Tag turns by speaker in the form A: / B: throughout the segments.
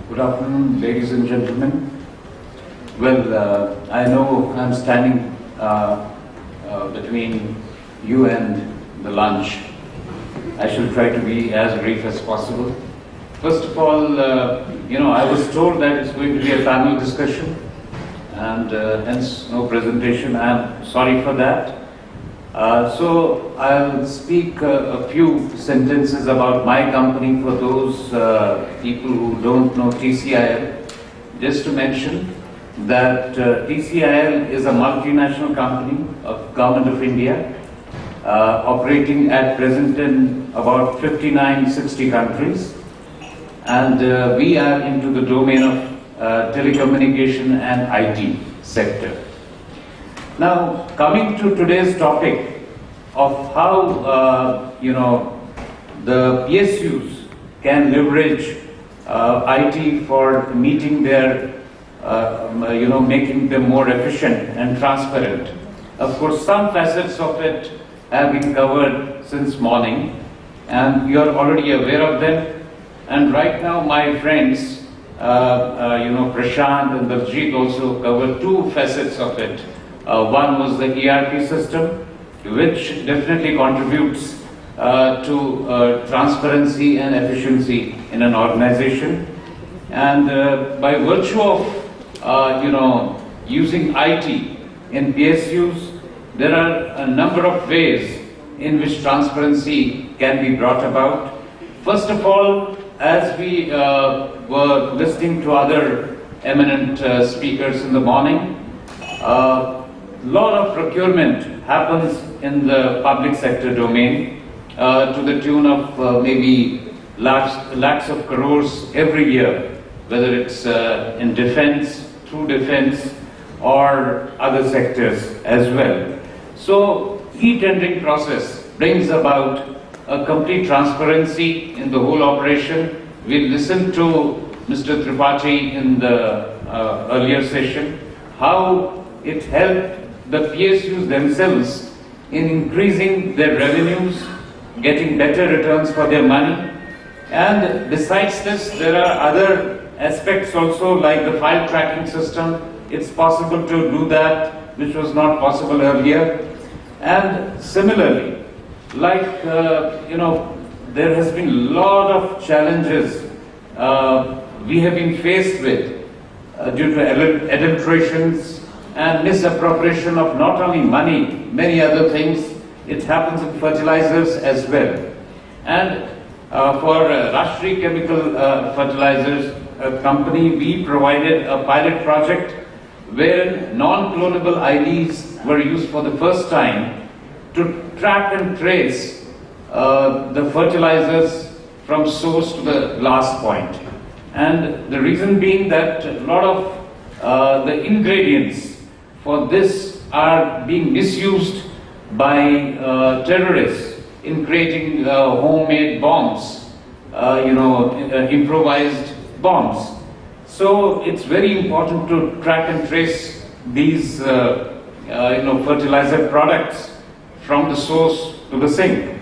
A: Good afternoon, ladies and gentlemen. Well, I know I'm standing between you and the lunch. I shall try to be as brief as possible. First of all, I was told that it's going to be a panel discussion and hence no presentation. I'm sorry for that. So I'll speak a few sentences about my company for those people who don't know TCIL. Just to mention that TCIL is a multinational company of Government of India, operating at present in about 59-60 countries. And we are into the domain of telecommunication and IT sector. Now, coming to today's topic of how the PSUs can leverage IT for meeting their, making them more efficient and transparent. Of course, some facets of it have been covered since morning, and you are already aware of them. And right now, my friends, Prashant and Daljit also covered two facets of it. One was the ERP system, which definitely contributes to transparency and efficiency in an organization. And by virtue of using IT in PSUs, there are a number of ways in which transparency can be brought about. First of all, as we were listening to other eminent speakers in the morning, lot of procurement happens in the public sector domain to the tune of maybe lakhs of crores every year, whether it's in defense, through defense, or other sectors as well. So e-tendering process brings about a complete transparency in the whole operation. We listened to Mr. Tripathi in the earlier session, how it helped the PSUs themselves in increasing their revenues, getting better returns for their money. And besides this, there are other aspects also, like the file tracking system. It's possible to do that, which was not possible earlier. And similarly, like, there has been a lot of challenges we have been faced with due to adulterations and misappropriation of not only money, many other things. It happens in fertilizers as well. And for Rashtriya Chemical Fertilizers company, we provided a pilot project where non-clonable IDs were used for the first time to track and trace the fertilizers from source to the last point. And the reason being that a lot of the ingredients for this are being misused by terrorists in creating homemade bombs, improvised bombs. So it's very important to track and trace these, fertilizer products from the source to the sink.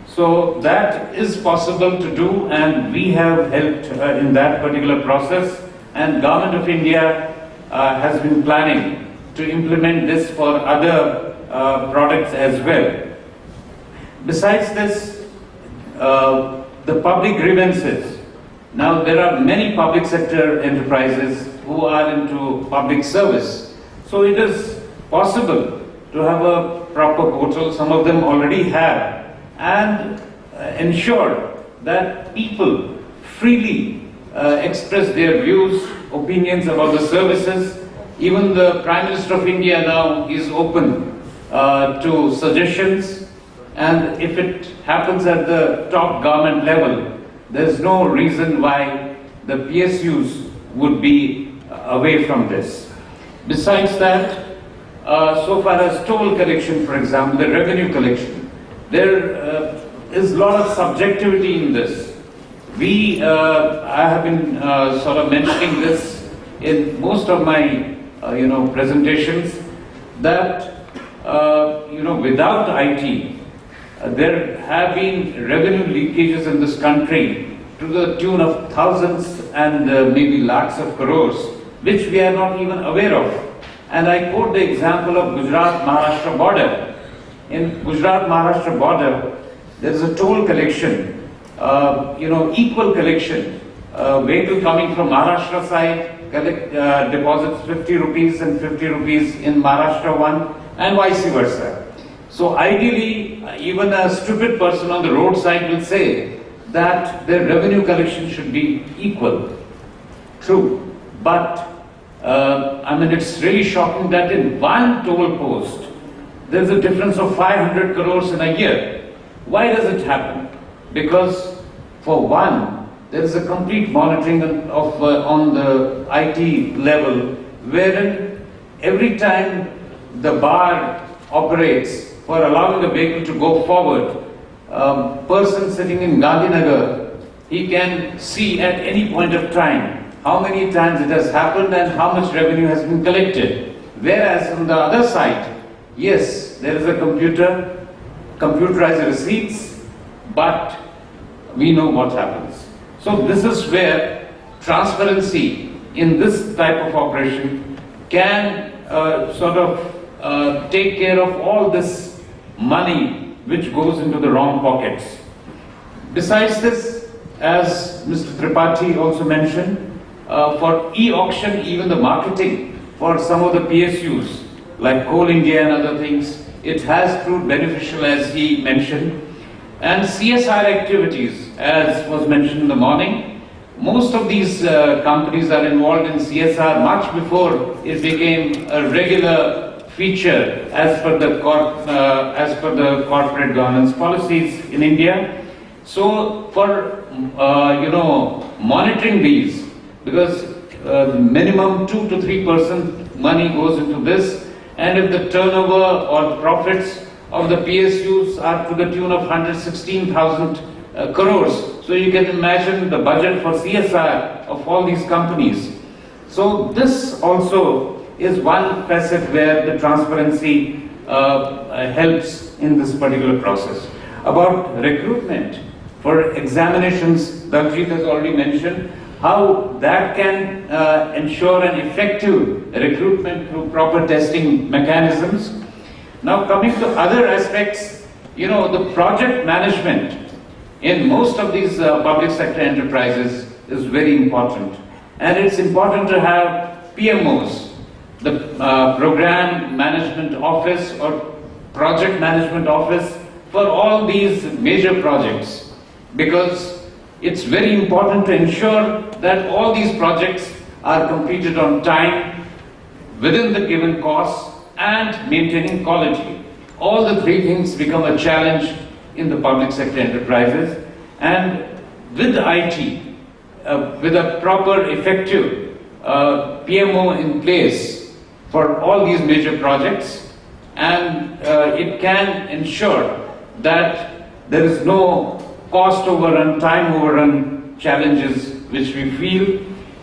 A: So that is possible to do, and we have helped in that particular process. And Government of India has been planning to implement this for other products as well. Besides this, the public grievances. Now, there are many public sector enterprises who are into public service. So it is possible to have a proper portal, some of them already have, and ensure that people freely express their views, opinions about the services. Even the Prime Minister of India now is open to suggestions, and if it happens at the top government level, there's no reason why the PSUs would be away from this. Besides that, so far as toll collection, for example, the revenue collection, there is a lot of subjectivity in this. I have been sort of mentioning this in most of my presentations, that without IT, there have been revenue leakages in this country to the tune of thousands and maybe lakhs of crores, which we are not even aware of. And I quote the example of Gujarat-Maharashtra border. In Gujarat-Maharashtra border, there is a toll collection, equal collection. Vehicle coming from Maharashtra side deposits 50 rupees and 50 rupees in Maharashtra one, and vice versa. So ideally, even a stupid person on the roadside will say that their revenue collection should be equal. True, but it's really shocking that in one toll post, there's a difference of 500 crores in a year. Why does it happen? Because for one, there is a complete monitoring on the IT level, wherein every time the bar operates for allowing the vehicle to go forward, person sitting in Gandhinagar, he can see at any point of time how many times it has happened and how much revenue has been collected. Whereas on the other side, yes, there is a computerized receipts, but we know what happens. So this is where transparency in this type of operation can take care of all this money which goes into the wrong pockets. Besides this, as Mr. Tripathi also mentioned, for e-auction, even the marketing for some of the PSUs like Coal India and other things, it has proved beneficial, as he mentioned. And CSR activities, as was mentioned in the morning, most of these companies are involved in CSR much before it became a regular feature as per the corporate governance policies in India. So for monitoring these, because minimum 2 to 3% money goes into this, and if the turnover or profits of the PSUs are to the tune of 116,000 crores, so you can imagine the budget for CSR of all these companies. So this also is one facet where the transparency helps in this particular process. About recruitment for examinations, Daljit has already mentioned how that can ensure an effective recruitment through proper testing mechanisms. Now coming to other aspects, the project management in most of these public sector enterprises is very important. And it's important to have PMOs, the Program Management Office or Project Management Office for all these major projects, because it's very important to ensure that all these projects are completed on time, within the given costs, and maintaining quality. All the three things become a challenge in the public sector enterprises, and with IT, with a proper effective PMO in place for all these major projects, and it can ensure that there is no cost overrun, time overrun challenges which we feel.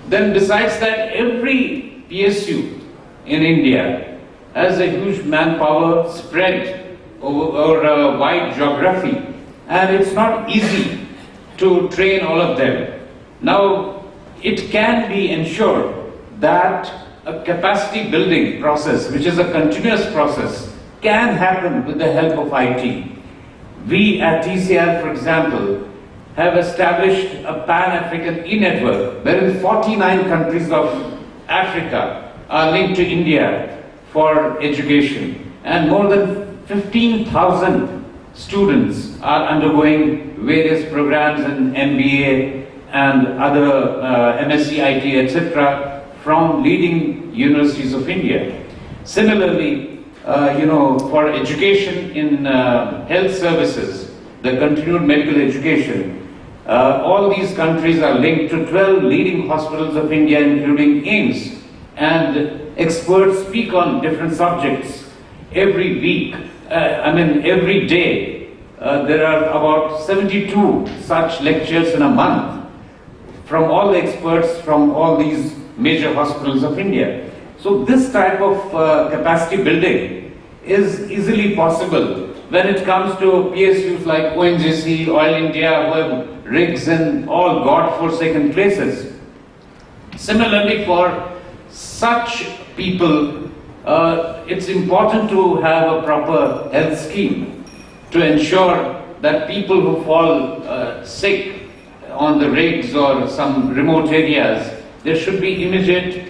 A: Then besides that, every PSU in India has a huge manpower spread over a wide geography, and it's not easy to train all of them. Now, it can be ensured that a capacity building process, which is a continuous process, can happen with the help of IT. We at TCIL, for example, have established a Pan-African e-network wherein 49 countries of Africa are linked to India for education, and more than 15,000 students are undergoing various programs in MBA and other MSc IT, etc., from leading universities of India. Similarly, for education in health services, the continued medical education, all these countries are linked to 12 leading hospitals of India, including AIIMS, and experts speak on different subjects every week. Every day. There are about 72 such lectures in a month from all the experts from all these major hospitals of India. So this type of capacity building is easily possible when it comes to PSUs like ONGC, Oil India, who have rigs in all God-forsaken places. Similarly, for such people, it's important to have a proper health scheme to ensure that people who fall sick on the rigs or some remote areas, there should be immediate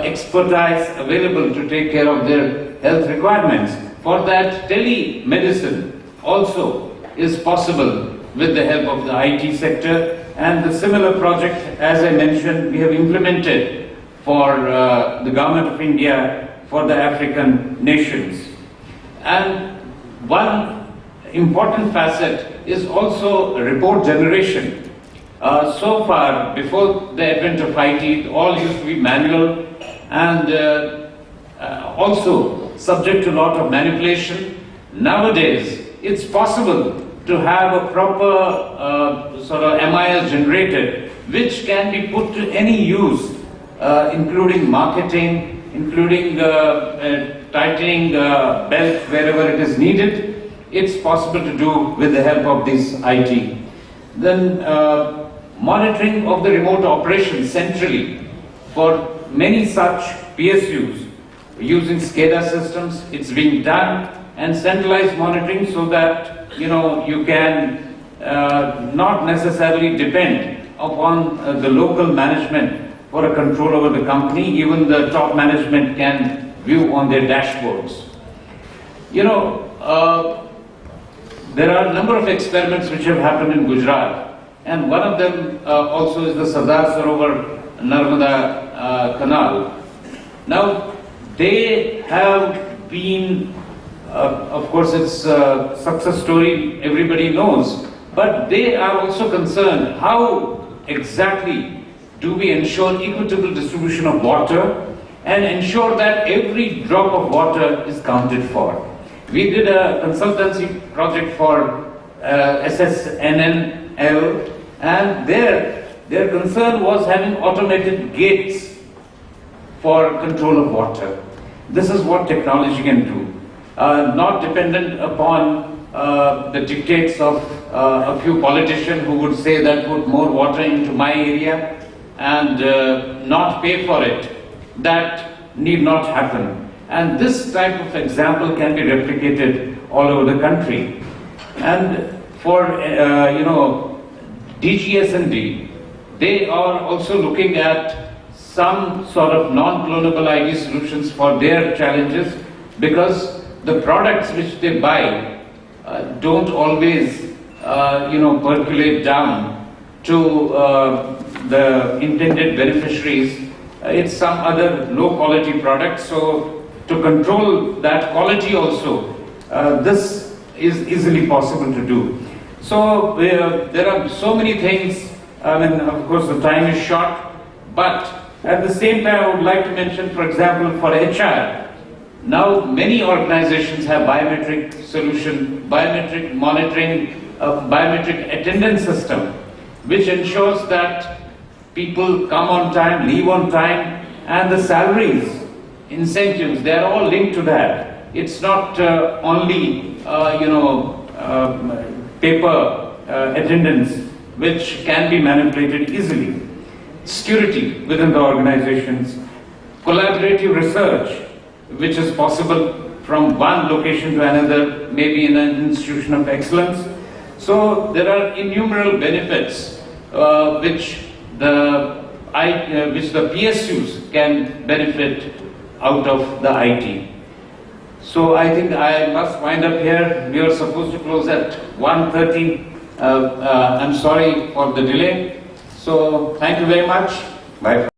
A: expertise available to take care of their health requirements. For that, telemedicine also is possible with the help of the IT sector, and the similar project, as I mentioned, we have implemented for the Government of India for the African nations. And one important facet is also report generation. So far, before the advent of IT, it all used to be manual and also subject to a lot of manipulation. Nowadays, it's possible to have a proper sort of MIS generated, which can be put to any use, including marketing, including tightening belt wherever it is needed. It's possible to do with the help of this IT. Then monitoring of the remote operations centrally for many such PSUs using SCADA systems. It's being done, and centralized monitoring so that you can not necessarily depend upon the local management for a control over the company. Even the top management can view on their dashboards. There are a number of experiments which have happened in Gujarat, and one of them also is the Sardar Sarovar Narmada Canal. Now, they have been, of course it's a success story, everybody knows, but they are also concerned how exactly do we ensure equitable distribution of water and ensure that every drop of water is counted for. We did a consultancy project for SSNNL, and their concern was having automated gates for control of water. This is what technology can do. Not dependent upon the dictates of a few politicians who would say that put more water into my area and not pay for it. That need not happen. And this type of example can be replicated all over the country. And for DGS&D, they are also looking at some sort of non-clonable ID solutions for their challenges, because the products which they buy don't always percolate down to the intended beneficiaries. It's some other low quality product. So to control that quality also, this is easily possible to do. So there are so many things. I mean, of course the time is short, but at the same time I would like to mention, for example, for HR, now many organizations have biometric solution, biometric monitoring, biometric attendance system, which ensures that people come on time, leave on time, and the salaries, incentives, they are all linked to that. It's not only paper attendance, which can be manipulated easily. Security within the organizations, collaborative research, which is possible from one location to another, maybe in an institution of excellence. So there are innumerable benefits which the PSUs can benefit out of the IT. So I think I must wind up here. We are supposed to close at 1:30. I'm sorry for the delay. So thank you very much. Bye.